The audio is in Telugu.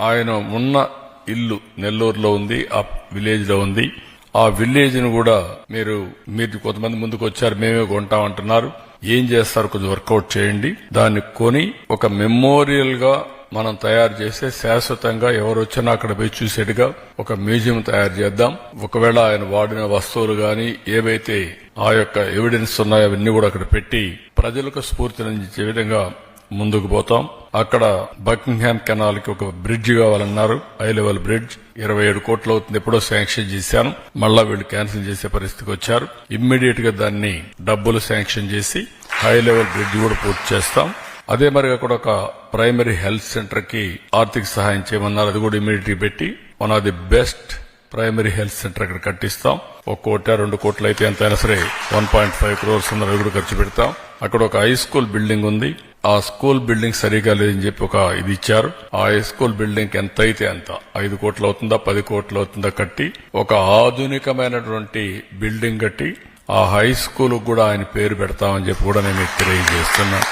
ఆయన ఉన్న ఇల్లు నెల్లూరులో ఉంది, ఆ విలేజ్ లో ఉంది. ఆ విలేజ్ ను కూడా మీరు కొంతమంది ముందుకు వచ్చారు, మేమే కొంటామంటున్నారు. ఏం చేస్తారు, కొంచెం వర్కౌట్ చేయండి. దాన్ని కొని ఒక మెమోరియల్ గా మనం తయారు చేస్తే శాశ్వతంగా ఎవరు వచ్చినా అక్కడ పోయి చూసేట్టుగా ఒక మ్యూజియం తయారు చేద్దాం. ఒకవేళ ఆయన వాడిన వస్తువులు గాని ఏవైతే ఆ యొక్క ఎవిడెన్స్ ఉన్నాయో అవన్నీ కూడా అక్కడ పెట్టి ప్రజలకు స్ఫూర్తినిచ్చే విధంగా ముందుకు పోతాం. అక్కడ బకింగ్హామ్ కెనాల్ కి ఒక బ్రిడ్జ్ కావాలన్నారు, హై లెవెల్ బ్రిడ్జ్. 27 కోట్లు అవుతుంది, ఎప్పుడో శాంక్షన్ చేశాను, మళ్ళా వీళ్ళు క్యాన్సిల్ చేసే పరిస్థితికి వచ్చారు. ఇమ్మీడియట్ గా దాన్ని డబ్బులు శాంక్షన్ చేసి హై లెవెల్ బ్రిడ్జ్ కూడా పూర్తి చేస్తాం. అదే మరిగా కూడా ఒక ప్రైమరీ హెల్త్ సెంటర్ కి ఆర్థిక సహాయం చేయమన్నారు, అది కూడా ఇమ్మీడియట్ పెట్టి one of the best primary health centre అక్కడ కట్టిస్తాం. 1 కోటి 2 కోట్లు అయితే ఎంతైనా సరే 1.5 crores ఉన్నది కూడా ఖర్చు పెడతాం. అక్కడ ఒక హై స్కూల్ బిల్డింగ్ ఉంది, ఆ స్కూల్ బిల్డింగ్ సరిగా లేదని చెప్పి ఒక ఇది ఇచ్చారు. ఆ హై స్కూల్ బిల్డింగ్ ఎంత అయితే అంత 5 కోట్లు అవుతుందా 10 కోట్లు అవుతుందా కట్టి ఒక ఆధునికమైనటువంటి బిల్డింగ్ కట్టి ఆ హై స్కూల్ కూడా ఆయన పేరు పెడతామని చెప్పి కూడా నేను మీకు తెలియజేస్తున్నాను.